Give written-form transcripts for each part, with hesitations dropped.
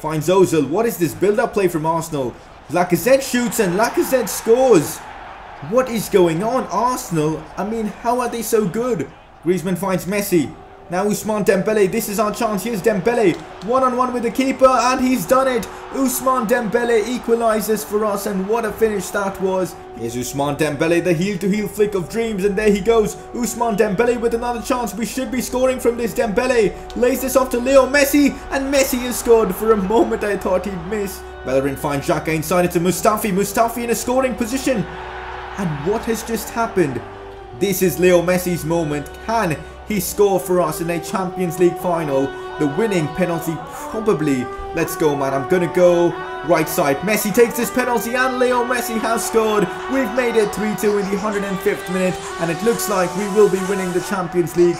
finds Ozil. What is this build-up play from Arsenal? Lacazette shoots and Lacazette scores. What is going on, Arsenal? I mean, how are they so good? Griezmann finds Messi. Now Ousmane Dembele, this is our chance. Here's Dembele, one-on-one with the keeper, and he's done it. Ousmane Dembele equalizes for us, and what a finish that was. Here's Ousmane Dembele, the heel-to-heel flick of dreams, and there he goes. Ousmane Dembele with another chance. We should be scoring from this. Dembele lays this off to Leo Messi, and Messi has scored. For a moment I thought he'd miss. Bellerin finds Xhaka inside it to Mustafi. Mustafi in a scoring position. And what has just happened? This is Leo Messi's moment. Can he score for us in a Champions League final? The winning penalty probably. Let's go, man. I'm gonna go right side. Messi takes this penalty and Leo Messi has scored. We've made it 3-2 in the 105th minute, and it looks like we will be winning the Champions League.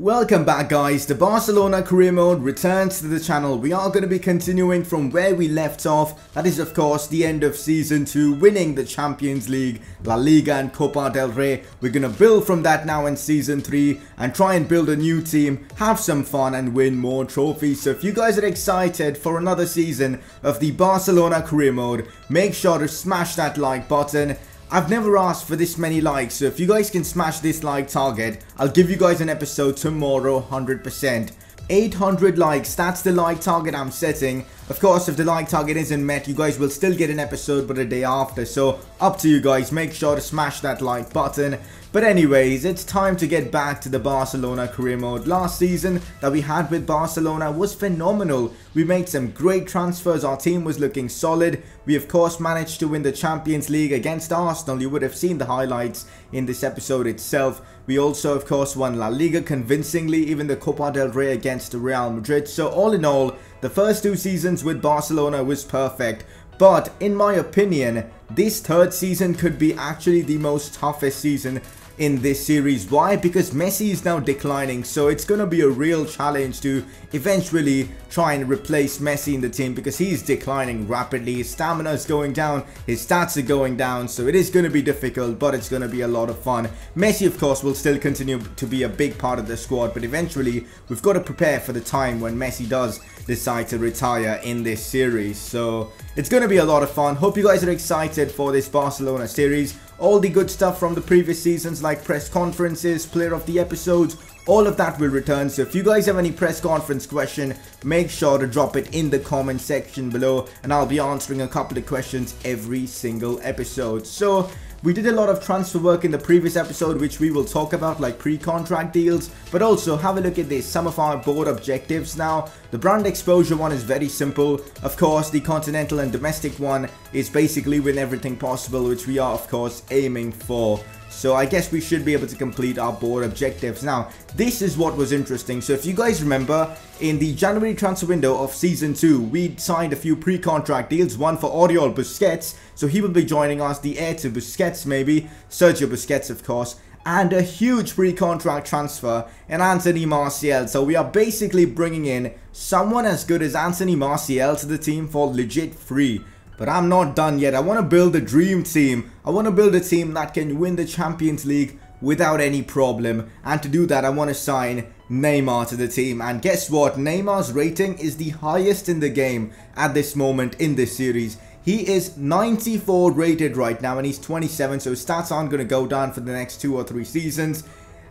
Welcome back, guys. The Barcelona career mode returns to the channel. We are going to be continuing from where we left off. That is, of course, the end of season 2, winning the Champions League, La Liga and Copa del Rey. We're going to build from that now in season 3 and try and build a new team, have some fun and win more trophies. So if you guys are excited for another season of the Barcelona career mode, make sure to smash that like button. I've never asked for this many likes, so if you guys can smash this like target, I'll give you guys an episode tomorrow, 100%. 800 likes, that's the like target I'm setting. Of course, if the like target isn't met, you guys will still get an episode, but a day after. So, up to you guys, make sure to smash that like button. But anyways, it's time to get back to the Barcelona career mode. Last season that we had with Barcelona was phenomenal. We made some great transfers, our team was looking solid. We of course managed to win the Champions League against Arsenal. You would have seen the highlights in this episode itself. We also of course won La Liga convincingly, even the Copa del Rey against Real Madrid. So all in all, the first 2 seasons with Barcelona was perfect. But in my opinion, this third season could be actually the most toughest season in this series. Why? Because Messi is now declining, so it's going to be a real challenge to eventually try and replace Messi in the team, because he's declining rapidly. His stamina is going down, his stats are going down, so it is going to be difficult, but it's going to be a lot of fun. Messi of course will still continue to be a big part of the squad, but eventually we've got to prepare for the time when Messi does decide to retire in this series. So it's going to be a lot of fun. Hope you guys are excited for this Barcelona series. All the good stuff from the previous seasons, like press conferences, player of the episodes, all of that will return. So if you guys have any press conference question, make sure to drop it in the comment section below, and I'll be answering a couple of questions every single episode. So we did a lot of transfer work in the previous episode, which we will talk about, like pre-contract deals. But also have a look at this, some of our board objectives now. The brand exposure one is very simple. Of course, the continental and domestic one is basically win everything possible, which we are of course aiming for. So I guess we should be able to complete our board objectives. Now, this is what was interesting. So if you guys remember, in the January transfer window of Season 2, we signed a few pre-contract deals. One for Oriol Busquets, so he will be joining us, the heir to Busquets maybe, Sergio Busquets of course. And a huge pre-contract transfer in Anthony Martial. So we are basically bringing in someone as good as Anthony Martial to the team for legit free. But I'm not done yet. I want to build a dream team. I want to build a team that can win the Champions League without any problem. And to do that, I want to sign Neymar to the team. And guess what? Neymar's rating is the highest in the game at this moment in this series. He is 94 rated right now, and he's 27, so his stats aren't going to go down for the next 2 or 3 seasons.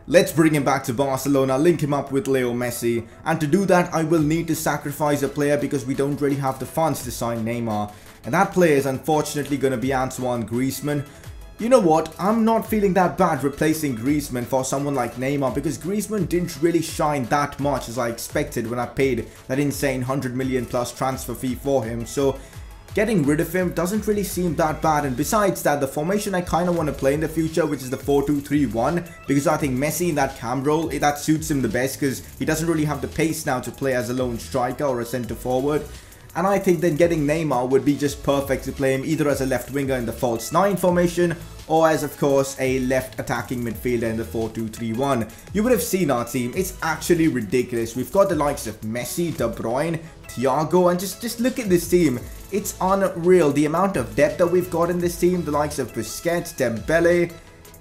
Let's bring him back to Barcelona, link him up with Leo Messi. And to do that, I will need to sacrifice a player, because we don't really have the funds to sign Neymar. And that player is unfortunately going to be Antoine Griezmann. You know what? I'm not feeling that bad replacing Griezmann for someone like Neymar, because Griezmann didn't really shine that much as I expected when I paid that insane 100 million plus transfer fee for him. So getting rid of him doesn't really seem that bad. And besides that, the formation I kind of want to play in the future, which is the 4-2-3-1, because I think Messi in that cam role, that suits him the best, because he doesn't really have the pace now to play as a lone striker or a centre forward. And I think then getting Neymar would be just perfect to play him either as a left winger in the false 9 formation, or as of course a left attacking midfielder in the 4-2-3-1. You would have seen our team. It's actually ridiculous. We've got the likes of Messi, De Bruyne, Thiago, and just look at this team. It's unreal, the amount of depth that we've got in this team. The likes of Busquets, Dembele.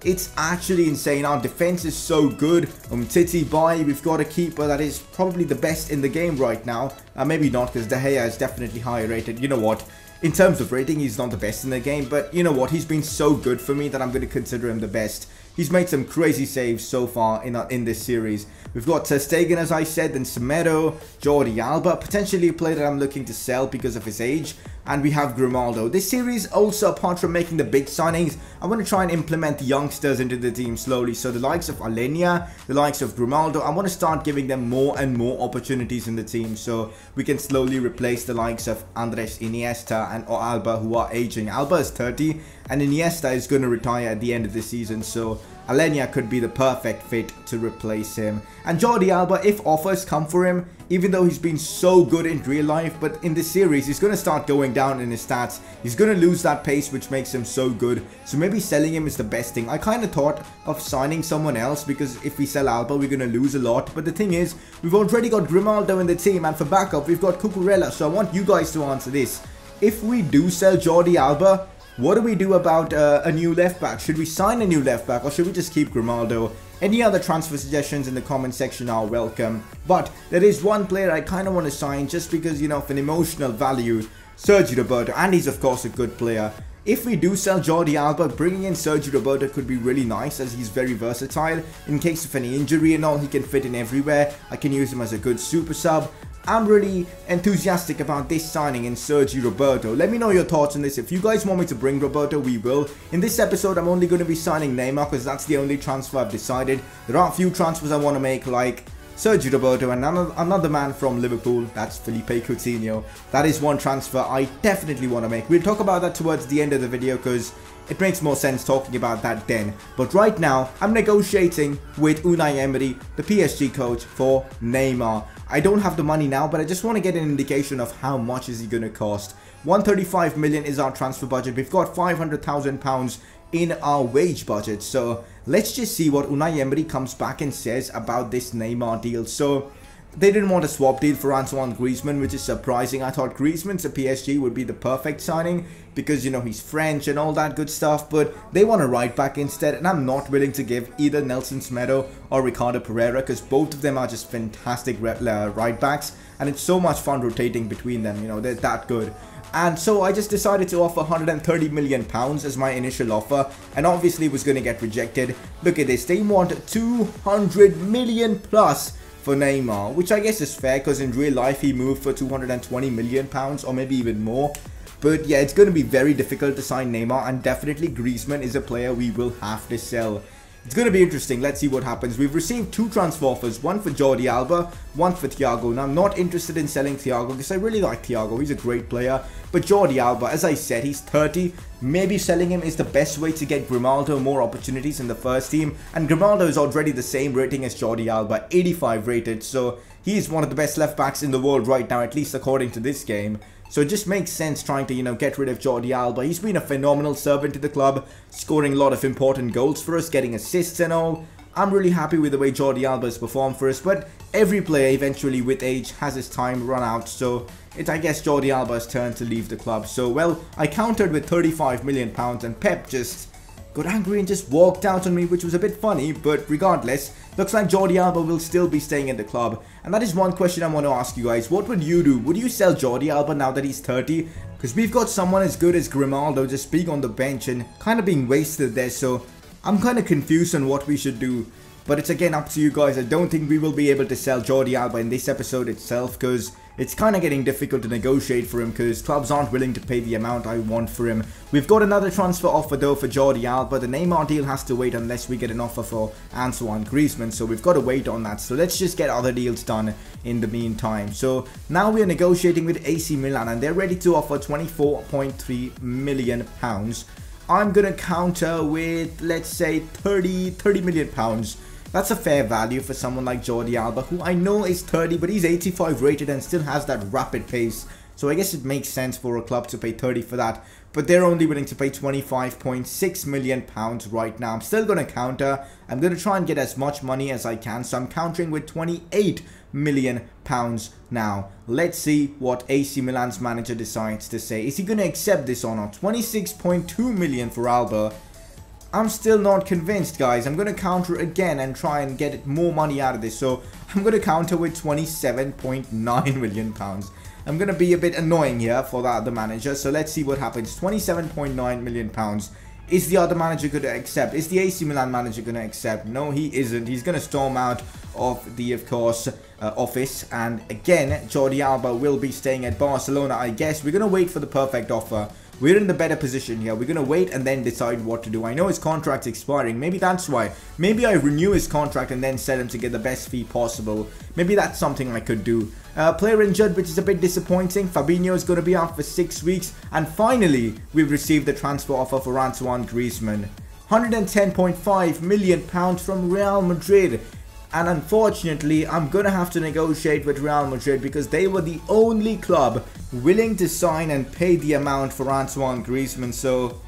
It's actually insane. Our defense is so good. Titi Boy, we've got a keeper that is probably the best in the game right now. Maybe not, because De Gea is definitely higher rated. You know what? In terms of rating, he's not the best in the game, but you know what? He's been so good for me that I'm going to consider him the best. He's made some crazy saves so far in this series. We've got Ter Stegen, as I said, then Semedo, Jordi Alba, potentially a player that I'm looking to sell because of his age. And we have Grimaldo. This series also, apart from making the big signings, I want to try and implement the youngsters into the team slowly. So the likes of Alenia, the likes of Grimaldo, I want to start giving them more and more opportunities in the team. So we can slowly replace the likes of Andres Iniesta and Alba, who are aging. Alba is 30 and Iniesta is going to retire at the end of the season. So Alenia could be the perfect fit to replace him. And Jordi Alba, if offers come for him, even though he's been so good in real life, but in this series, he's going to start going down in his stats. He's going to lose that pace, which makes him so good. So maybe selling him is the best thing. I kind of thought of signing someone else, because if we sell Alba, we're going to lose a lot. But the thing is, we've already got Grimaldo in the team, and for backup, we've got Cucurella. So I want you guys to answer this. If we do sell Jordi Alba, what do we do about a new left back? Should we sign a new left back, or should we just keep Grimaldo? Any other transfer suggestions in the comment section are welcome. But there is one player I kind of want to sign just because, you know, of an emotional value. Sergio Roberto, and he's of course a good player. If we do sell Jordi Alba, bringing in Sergio Roberto could be really nice, as he's very versatile. In case of any injury and all, he can fit in everywhere. I can use him as a good super sub. I'm really enthusiastic about this signing in Sergio Roberto. Let me know your thoughts on this. If you guys want me to bring Roberto, we will. In this episode, I'm only going to be signing Neymar because that's the only transfer I've decided. There are a few transfers I want to make, like Sergio Roberto and another man from Liverpool. That's Felipe Coutinho. That is one transfer I definitely want to make. We'll talk about that towards the end of the video because it makes more sense talking about that then. But right now, I'm negotiating with Unai Emery, the PSG coach, for Neymar. I don't have the money now, but I just want to get an indication of how much is he going to cost. 135 million is our transfer budget. We've got £500,000 in our wage budget. So let's just see what Unai Emery comes back and says about this Neymar deal. So they didn't want a swap deal for Antoine Griezmann, which is surprising. I thought Griezmann to PSG would be the perfect signing because, you know, he's French and all that good stuff. But they want a right back instead, and I'm not willing to give either Nelson Semedo or Ricardo Pereira because both of them are just fantastic right backs. And it's so much fun rotating between them, you know, they're that good. And so I just decided to offer £130 million as my initial offer, and obviously it was going to get rejected. Look at this, they want 200 million plus for Neymar, which I guess is fair because in real life he moved for £220 million or maybe even more. But yeah, it's going to be very difficult to sign Neymar, and definitely Griezmann is a player we will have to sell. It's going to be interesting. Let's see what happens. We've received two transfer offers, one for Jordi Alba, one for Thiago. Now, I'm not interested in selling Thiago because I really like Thiago. He's a great player. But Jordi Alba, as I said, he's 30. Maybe selling him is the best way to get Grimaldo more opportunities in the first team. And Grimaldo is already the same rating as Jordi Alba, 85 rated. So he's one of the best left backs in the world right now, at least according to this game. So it just makes sense trying to, you know, get rid of Jordi Alba. He's been a phenomenal servant to the club, scoring a lot of important goals for us, getting assists and all. I'm really happy with the way Jordi Alba has performed for us, but every player eventually with age has his time run out, so it's, I guess, Jordi Alba's turn to leave the club. So, well, I countered with £35 million and Pep just got angry and just walked out on me, which was a bit funny, but regardless, looks like Jordi Alba will still be staying in the club. And that is one question I want to ask you guys. What would you do? Would you sell Jordi Alba now that he's 30? Because we've got someone as good as Grimaldo just being on the bench and kind of being wasted there, so I'm kind of confused on what we should do. But it's again up to you guys. I don't think we will be able to sell Jordi Alba in this episode itself because it's kind of getting difficult to negotiate for him because clubs aren't willing to pay the amount I want for him. We've got another transfer offer though for Jordi Alba. The Neymar deal has to wait unless we get an offer for Antoine Griezmann, so we've got to wait on that. So let's just get other deals done in the meantime. So now we are negotiating with AC Milan and they're ready to offer £24.3 million. I'm going to counter with, let's say, £30 million. That's a fair value for someone like Jordi Alba, who I know is 30, but he's 85 rated and still has that rapid pace. So I guess it makes sense for a club to pay 30 for that. But they're only willing to pay £25.6 million right now. I'm still going to counter. I'm going to try and get as much money as I can. So I'm countering with £28 million now. Let's see what AC Milan's manager decides to say. Is he going to accept this or not? 26.2 million for Alba. I'm still not convinced, guys. I'm going to counter again and try and get more money out of this. So I'm going to counter with 27.9 million pounds. I'm going to be a bit annoying here for the other manager. So let's see what happens. 27.9 million pounds. Is the other manager going to accept? Is the AC Milan manager going to accept? No, he isn't. He's going to storm out of the, of course, office. And again, Jordi Alba will be staying at Barcelona, I guess. We're going to wait for the perfect offer. We're in the better position here. We're going to wait and then decide what to do. I know his contract's expiring. Maybe that's why. Maybe I renew his contract and then sell him to get the best fee possible. Maybe that's something I could do. Player injured, which is a bit disappointing. Fabinho is going to be out for 6 weeks. And finally, we've received the transfer offer for Antoine Griezmann. £110.5 million from Real Madrid. And unfortunately, I'm going to have to negotiate with Real Madrid because they were the only club willing to sign and pay the amount for Antoine Griezmann. So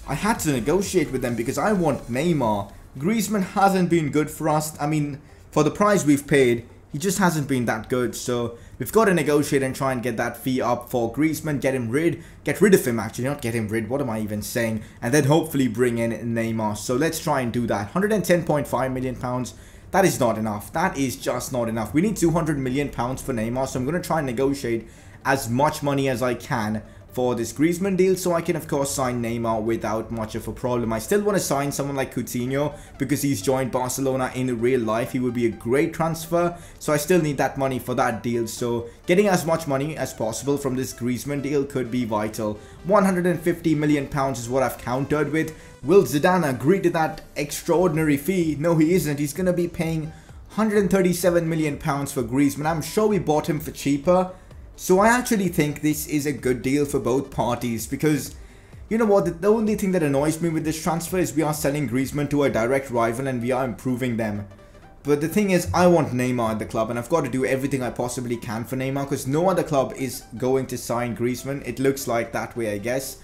I had to negotiate with them because I want Neymar. Griezmann hasn't been good for us. I mean, for the price we've paid, he just hasn't been that good. So we've got to negotiate and try and get that fee up for Griezmann. Get rid of him actually, not get him rid. What am I even saying? And then hopefully bring in Neymar. So let's try and do that. £110.5 million. That is not enough. That is just not enough. We need £200 million for Neymar. So I'm going to try and negotiate as much money as I can for this Griezmann deal, so I can of course sign Neymar without much of a problem. I still want to sign someone like Coutinho because he's joined Barcelona in real life. He would be a great transfer, so I still need that money for that deal. So getting as much money as possible from this Griezmann deal could be vital. £150 million is what I've countered with. Will Zidane agree to that extraordinary fee? No, he isn't. He's going to be paying £137 million for Griezmann. I'm sure we bought him for cheaper. So I actually think this is a good deal for both parties because, you know what, the only thing that annoys me with this transfer is we are selling Griezmann to a direct rival and we are improving them. But the thing is, I want Neymar at the club and I've got to do everything I possibly can for Neymar because no other club is going to sign Griezmann. It looks like that way, I guess.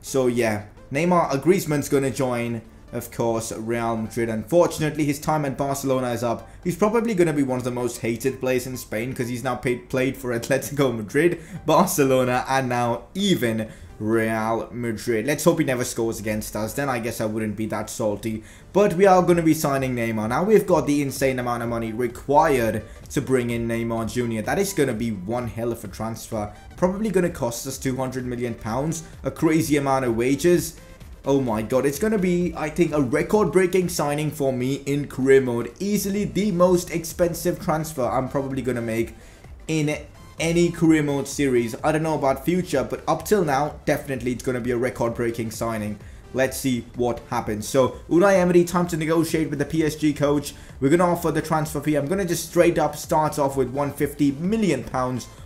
So yeah, Griezmann's going to join, of course, Real Madrid. Unfortunately, his time at Barcelona is up. He's probably going to be one of the most hated players in Spain because he's now played for Atletico Madrid, Barcelona, and now even Real Madrid. Let's hope he never scores against us. Then I guess I wouldn't be that salty. But we are going to be signing Neymar. Now we've got the insane amount of money required to bring in Neymar Jr. That is going to be one hell of a transfer. Probably going to cost us £200 million. A crazy amount of wages. Oh my god, it's going to be, I think, a record-breaking signing for me in career mode. Easily the most expensive transfer I'm probably going to make in any career mode series. I don't know about future, but up till now, definitely it's going to be a record-breaking signing. Let's see what happens. So, Unai Emery, time to negotiate with the PSG coach. We're going to offer the transfer fee. I'm going to just straight up start off with £150 million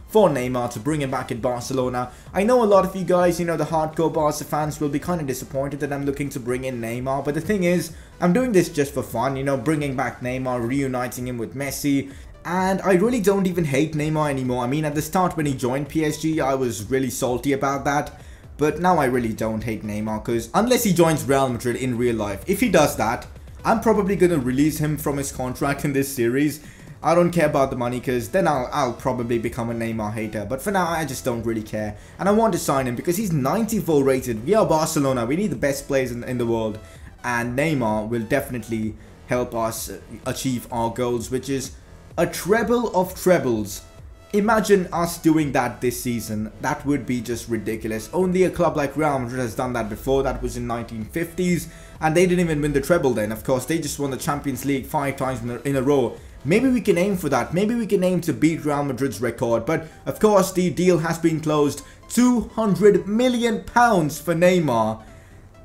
for Neymar to bring him back at Barcelona. I know a lot of you guys, you know, the hardcore Barca fans will be kind of disappointed that I'm looking to bring in Neymar. But the thing is, I'm doing this just for fun, you know, bringing back Neymar, reuniting him with Messi. And I really don't even hate Neymar anymore. I mean, at the start when he joined PSG, I was really salty about that. But now I really don't hate Neymar because unless he joins Real Madrid in real life, if he does that, I'm probably going to release him from his contract in this series. I don't care about the money because then I'll probably become a Neymar hater. But for now, I just don't really care. And I want to sign him because he's 94 rated. We are Barcelona. We need the best players in the world. And Neymar will definitely help us achieve our goals, which is a treble of trebles. Imagine us doing that this season. That would be just ridiculous. Only a club like Real Madrid has done that before. That was in 1950s. And they didn't even win the treble then. Of course, they just won the Champions League 5 times in a row. Maybe we can aim for that. Maybe we can aim to beat Real Madrid's record. But, of course, the deal has been closed. £200 million for Neymar.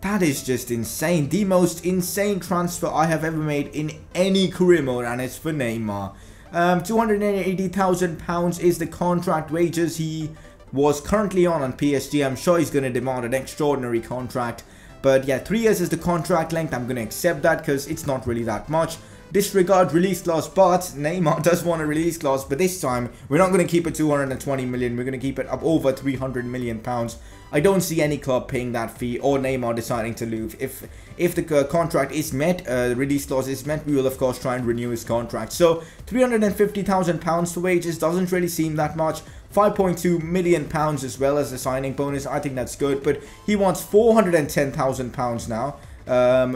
That is just insane. The most insane transfer I have ever made in any career mode. And it's for Neymar. £280,000 is the contract wages he was currently on PSG. I'm sure he's going to demand an extraordinary contract. But yeah, 3 years is the contract length. I'm going to accept that because it's not really that much. Disregard release clause, but Neymar does want a release clause. But this time, we're not going to keep it 220 million. We're going to keep it up over 300 million pounds. I don't see any club paying that fee or Neymar deciding to leave. If the contract is met, the release clause is met, we will of course try and renew his contract. So £350,000 for wages doesn't really seem that much. £5.2 million as well as the signing bonus. I think that's good, but he wants £410,000 now.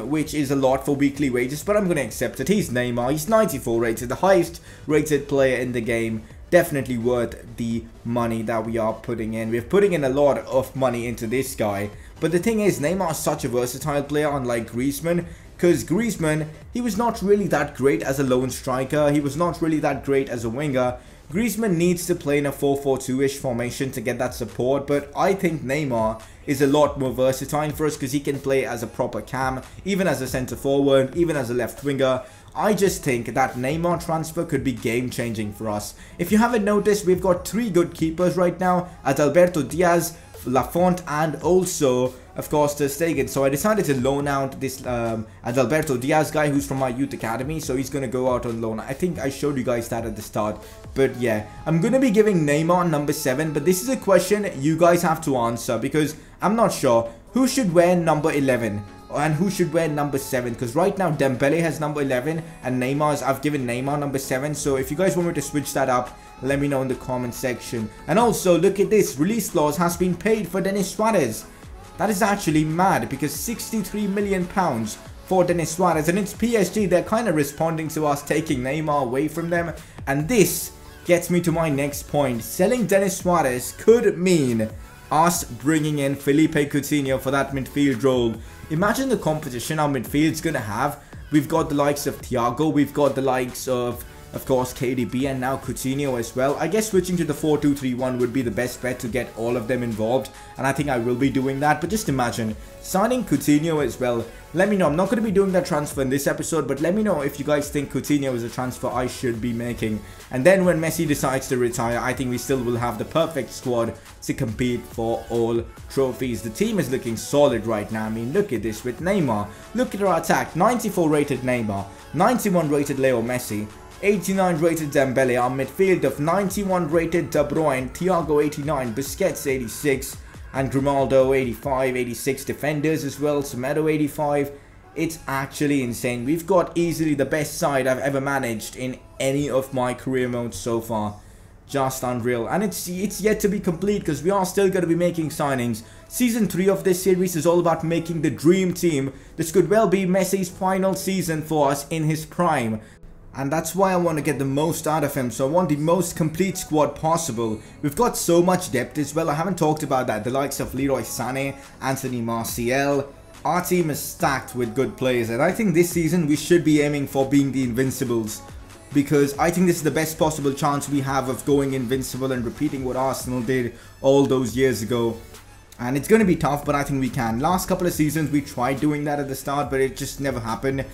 which is a lot for weekly wages, but I'm going to accept it. He's Neymar. He's 94 rated, the highest rated player in the game. Definitely worth the money that we are putting in. We're putting in a lot of money into this guy. But the thing is, Neymar is such a versatile player, unlike Griezmann. Because Griezmann, he was not really that great as a lone striker. He was not really that great as a winger. Griezmann needs to play in a 4-4-2-ish formation to get that support, but I think Neymar is a lot more versatile for us because he can play as a proper cam, even as a centre forward, even as a left winger. I just think that Neymar transfer could be game changing for us. If you haven't noticed, we've got 3 good keepers right now, Adalberto Diaz, Lafont, and also, of course, Ter Stegen. So I decided to loan out this Adalberto Diaz guy who's from my youth academy. So he's going to go out on loan. I think I showed you guys that at the start. But yeah, I'm going to be giving Neymar number 7. But this is a question you guys have to answer because I'm not sure who should wear number 11 and who should wear number 7. Because right now Dembele has number 11 and I've given Neymar number 7. So if you guys want me to switch that up, let me know in the comment section. And also, look at this. Release clause has been paid for Denis Suarez. That is actually mad because £63 million for Denis Suarez. And it's PSG. They're kind of responding to us taking Neymar away from them. And this gets me to my next point. Selling Denis Suarez could mean us bringing in Felipe Coutinho for that midfield role. Imagine the competition our midfield's going to have. We've got the likes of Thiago. We've got the likes of course, KDB and now Coutinho as well. I guess switching to the 4-2-3-1 would be the best bet to get all of them involved. And I think I will be doing that. But just imagine signing Coutinho as well. Let me know. I'm not going to be doing that transfer in this episode. But let me know if you guys think Coutinho is a transfer I should be making. And then when Messi decides to retire, I think we still will have the perfect squad to compete for all trophies. The team is looking solid right now. I mean, look at this with Neymar. Look at our attack. 94 rated Neymar. 91 rated Leo Messi. 89 rated Dembele, our midfield of 91 rated De Bruyne, Thiago 89, Busquets 86, and Grimaldo 85, 86 defenders as well, Semedo 85. It's actually insane. We've got easily the best side I've ever managed in any of my career modes so far. Just unreal. And it's yet to be complete because we are still going to be making signings. Season 3 of this series is all about making the dream team. This could well be Messi's final season for us in his prime. And that's why I want to get the most out of him. So I want the most complete squad possible. We've got so much depth as well. I haven't talked about that. The likes of Leroy Sané, Anthony Martial. Our team is stacked with good players. And I think this season we should be aiming for being the Invincibles. Because I think this is the best possible chance we have of going invincible and repeating what Arsenal did all those years ago. And it's going to be tough, but I think we can. Last couple of seasons we tried doing that at the start, but it just never happened.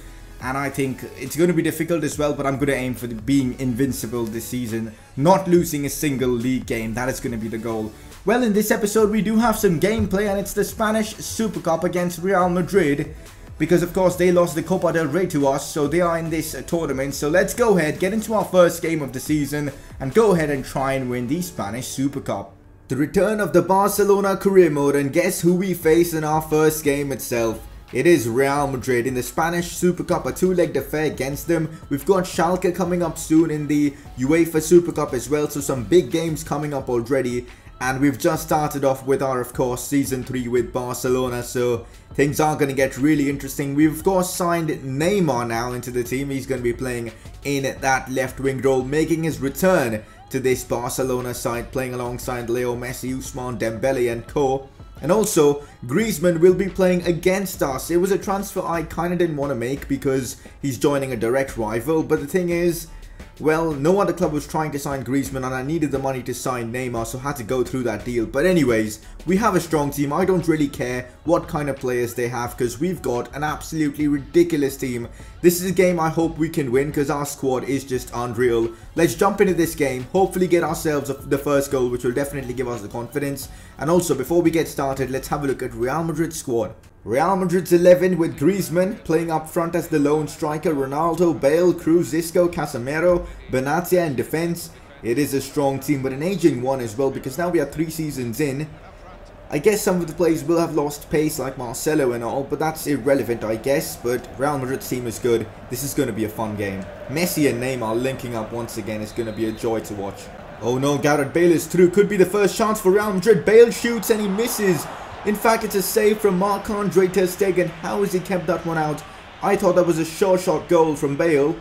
And I think it's going to be difficult as well, but I'm going to aim for being invincible this season. Not losing a single league game. That is going to be the goal. Well, in this episode, we do have some gameplay, and it's the Spanish Super Cup against Real Madrid. Because, of course, they lost the Copa del Rey to us, so they are in this tournament. So let's go ahead, get into our first game of the season, and go ahead and try and win the Spanish Super Cup. The return of the Barcelona career mode, and guess who we face in our first game itself? It is Real Madrid in the Spanish Super Cup, a two-legged affair against them. We've got Schalke coming up soon in the UEFA Super Cup as well, so some big games coming up already. And we've just started off with our, of course, Season 3 with Barcelona, so things are going to get really interesting. We've, of course, signed Neymar now into the team. He's going to be playing in that left-wing role, making his return to this Barcelona side, playing alongside Leo Messi, Ousmane Dembele and co. And also, Griezmann will be playing against us. It was a transfer I kind of didn't want to make because he's joining a direct rival. But the thing is, well, no other club was trying to sign Griezmann and I needed the money to sign Neymar, so I had to go through that deal. But anyways, we have a strong team. I don't really care what kind of players they have because we've got an absolutely ridiculous team. This is a game I hope we can win because our squad is just unreal. Let's jump into this game, hopefully get ourselves the first goal, which will definitely give us the confidence. And also, before we get started, let's have a look at Real Madrid's squad. Real Madrid's 11 with Griezmann playing up front as the lone striker, Ronaldo, Bale, Cruz, Isco, Casemiro, Benatia in defence. It is a strong team, but an aging one as well because now we are 3 seasons in. I guess some of the players will have lost pace like Marcelo and all, but that's irrelevant I guess. But Real Madrid's team is good. This is going to be a fun game. Messi and Neymar linking up once again is going to be a joy to watch. Oh no, Gareth Bale is through. Could be the first chance for Real Madrid. Bale shoots and he misses. In fact, it's a save from Marc-Andre ter Stegen. How has he kept that one out? I thought that was a sure shot goal from Bale.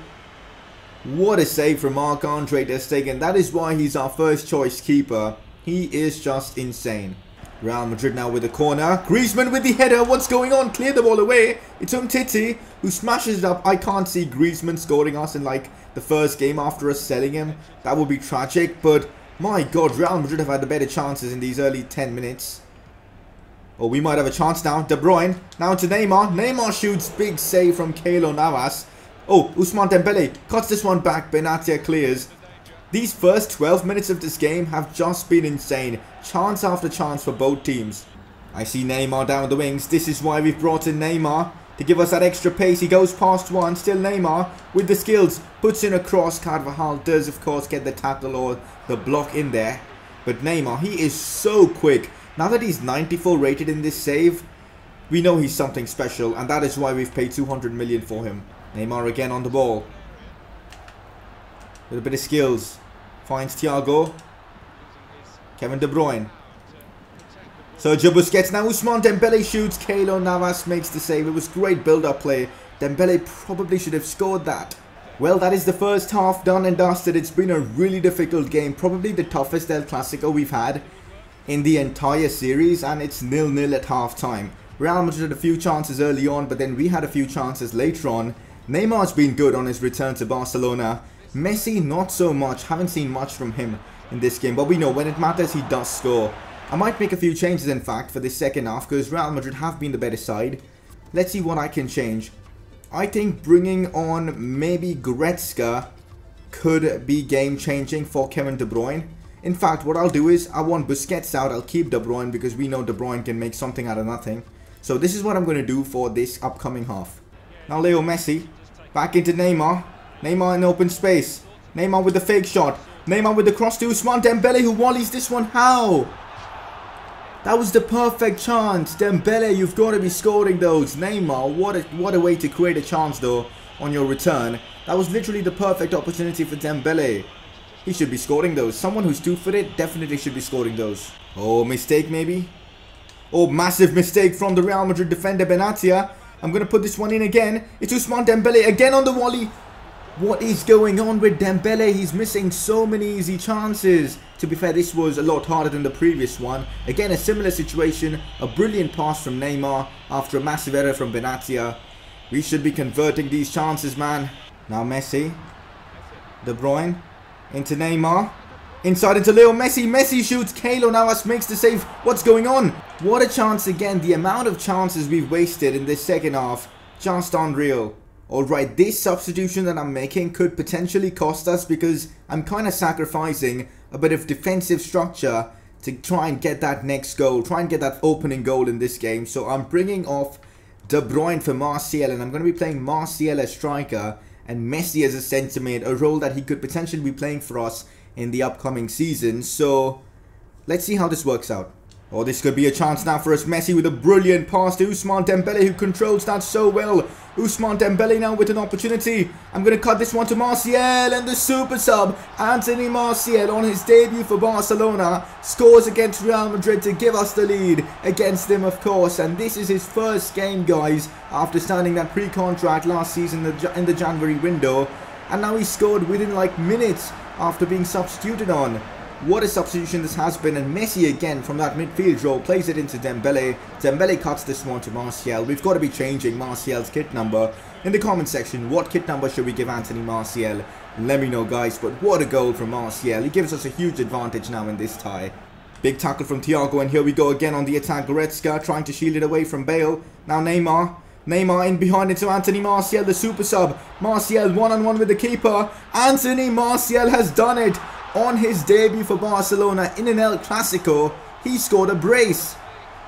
What a save from Marc-Andre ter Stegen. That is why he's our first choice keeper. He is just insane. Real Madrid now with the corner. Griezmann with the header. What's going on? Clear the ball away. It's Umtiti who smashes it up. I can't see Griezmann scoring us in like the first game after us selling him. That would be tragic. But my God, Real Madrid have had the better chances in these early 10 minutes. Oh, we might have a chance now. De Bruyne. Now to Neymar. Neymar shoots. Big save from Keylor Navas. Oh, Ousmane Dembele cuts this one back. Benatia clears. These first 12 minutes of this game have just been insane. Chance after chance for both teams. I see Neymar down the wings. This is why we've brought in Neymar. To give us that extra pace. He goes past one. Still Neymar with the skills. Puts in a cross. Carvajal does of course get the tackle or the block in there. But Neymar, he is so quick. Now that he's 94 rated in this save, we know he's something special. And that is why we've paid 200 million for him. Neymar again on the ball. With a bit of skills. Finds Thiago. Kevin De Bruyne. Sergio Busquets. Now Ousmane Dembele shoots. Keylor Navas makes the save. It was great build-up play. Dembele probably should have scored that. Well, that is the first half done and dusted. It's been a really difficult game. Probably the toughest El Clasico we've had in the entire series. And it's 0-0 at half-time. Real Madrid had a few chances early on, but then we had a few chances later on. Neymar's been good on his return to Barcelona. Messi, not so much. Haven't seen much from him in this game. But we know when it matters, he does score. I might make a few changes, in fact, for this second half. Because Real Madrid have been the better side. Let's see what I can change. I think bringing on maybe Goretzka could be game-changing for Kevin De Bruyne. In fact, what I'll do is, I want Busquets out. I'll keep De Bruyne because we know De Bruyne can make something out of nothing. So this is what I'm going to do for this upcoming half. Now Leo Messi. Back into Neymar. Neymar in open space. Neymar with the fake shot. Neymar with the cross to Ousmane Dembele who volleys this one. How? That was the perfect chance. Dembele, you've got to be scoring those. Neymar, what a way to create a chance though on your return. That was literally the perfect opportunity for Dembele. He should be scoring those. Someone who's two-footed definitely should be scoring those. Oh, mistake maybe? Oh, massive mistake from the Real Madrid defender Benatia. I'm going to put this one in again. It's Ousmane Dembele again on the volley. What is going on with Dembele? He's missing so many easy chances. To be fair, this was a lot harder than the previous one. Again, a similar situation. A brilliant pass from Neymar after a massive error from Benatia. We should be converting these chances, man. Now Messi. De Bruyne. Into Neymar. Inside into Leo Messi. Messi shoots. Keylor Navas makes the save. What's going on? What a chance again. The amount of chances we've wasted in this second half. Just unreal. Alright, this substitution that I'm making could potentially cost us because I'm kind of sacrificing a bit of defensive structure to try and get that next goal. Try and get that opening goal in this game. So I'm bringing off De Bruyne for Martial and I'm going to be playing Martial as striker and Messi as a centre mid. A role that he could potentially be playing for us in the upcoming season. So let's see how this works out. Oh, this could be a chance now for us. Messi with a brilliant pass to Ousmane Dembele who controls that so well. Ousmane Dembele now with an opportunity. I'm going to cut this one to Martial and the super sub. Anthony Martial on his debut for Barcelona scores against Real Madrid to give us the lead against them, of course. And this is his first game, guys, after signing that pre-contract last season in the January window. And now he scored within like minutes after being substituted on. What a substitution this has been, and Messi again from that midfield role plays it into Dembele. Dembele cuts this one to Martial. We've got to be changing Martial's kit number. In the comment section, what kit number should we give Anthony Martial? Let me know, guys, but what a goal from Martial. He gives us a huge advantage now in this tie. Big tackle from Thiago, and here we go again on the attack. Goretzka trying to shield it away from Bale. Now Neymar. Neymar in behind into Anthony Martial, the super sub. Martial one-on-one with the keeper. Anthony Martial has done it. On his debut for Barcelona in an El Clasico, he scored a brace.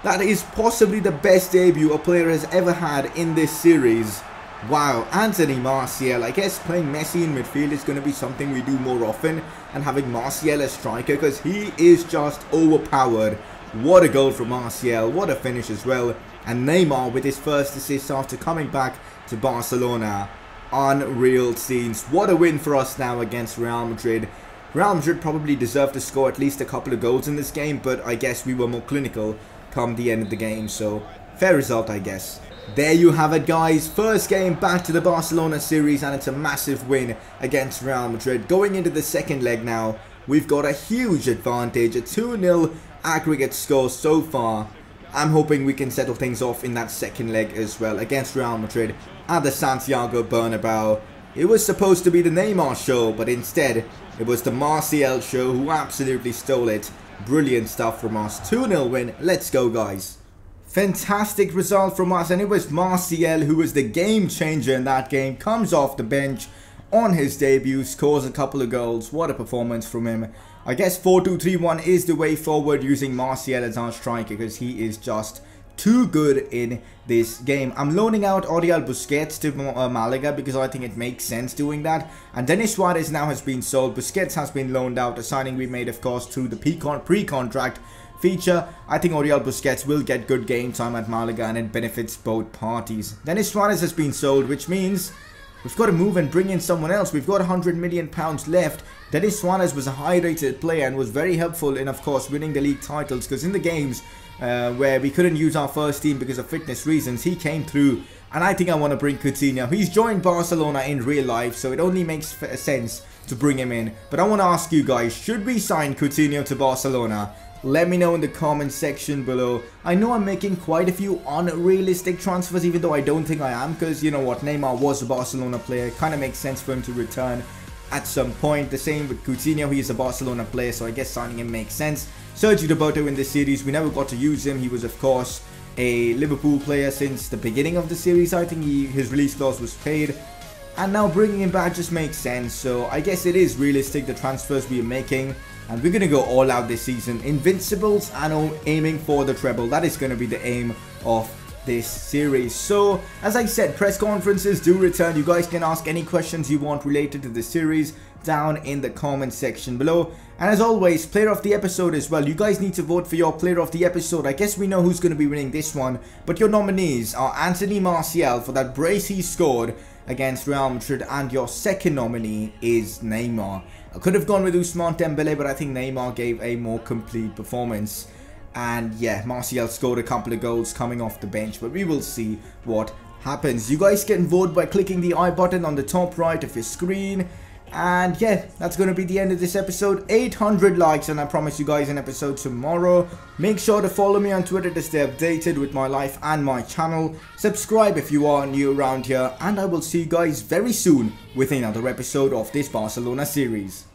That is possibly the best debut a player has ever had in this series. Wow, Anthony Martial. I guess playing Messi in midfield is going to be something we do more often. And having Martial as striker because he is just overpowered. What a goal from Martial. What a finish as well. And Neymar with his first assist after coming back to Barcelona. Unreal scenes. What a win for us now against Real Madrid. Real Madrid probably deserved to score at least a couple of goals in this game, but I guess we were more clinical come the end of the game. So fair result, I guess. There you have it, guys. First game back to the Barcelona series, and it's a massive win against Real Madrid. Going into the second leg now, we've got a huge advantage, a 2-0 aggregate score so far. I'm hoping we can settle things off in that second leg as well against Real Madrid at the Santiago Bernabeu. It was supposed to be the Neymar show, but instead it was the Martial show who absolutely stole it. Brilliant stuff from us. 2-0 win. Let's go, guys. Fantastic result from us, and it was Martial who was the game changer in that game. Comes off the bench on his debut, scores a couple of goals. What a performance from him. I guess 4-2-3-1 is the way forward, using Martial as our striker, because he is just too good in this game. I'm loaning out Oriol Busquets to Malaga because I think it makes sense doing that. And Denis Suarez now has been sold. Busquets has been loaned out, a signing we made, of course, through the pre-contract feature. I think Oriol Busquets will get good game time at Malaga, and it benefits both parties. Denis Suarez has been sold, which means we've got to move and bring in someone else. We've got £100 million left. Denis Suarez was a high-rated player and was very helpful in, of course, winning the league titles, because in the games where we couldn't use our first team because of fitness reasons, he came through. And I think I want to bring Coutinho. He's joined Barcelona in real life, so it only makes sense to bring him in. But I want to ask you guys, should we sign Coutinho to Barcelona? Let me know in the comment section below. I know I'm making quite a few unrealistic transfers, even though I don't think I am, because you know what, Neymar was a Barcelona player. It kind of makes sense for him to return at some point. The same with Coutinho, he is a Barcelona player, so I guess signing him makes sense. Sergio Roberto in this series, we never got to use him. He was, of course, a Liverpool player since the beginning of the series. I think his release clause was paid, and now bringing him back just makes sense. So I guess it is realistic, the transfers we are making, and we're going to go all out this season. Invincibles and aiming for the treble. That is going to be the aim of this series. So as I said, press conferences do return. You guys can ask any questions you want related to the series down in the comment section below. And as always, player of the episode as well. You guys need to vote for your player of the episode. I guess we know who's going to be winning this one, but your nominees are Anthony Martial for that brace he scored against Real Madrid, and your second nominee is Neymar. I could have gone with Ousmane Dembele, but I think Neymar gave a more complete performance. And yeah, Martial scored a couple of goals coming off the bench, but we will see what happens. You guys can vote by clicking the I button on the top right of your screen. And yeah, that's going to be the end of this episode. 800 likes, and I promise you guys an episode tomorrow. Make sure to follow me on Twitter to stay updated with my life and my channel. Subscribe if you are new around here, and I will see you guys very soon with another episode of this Barcelona series.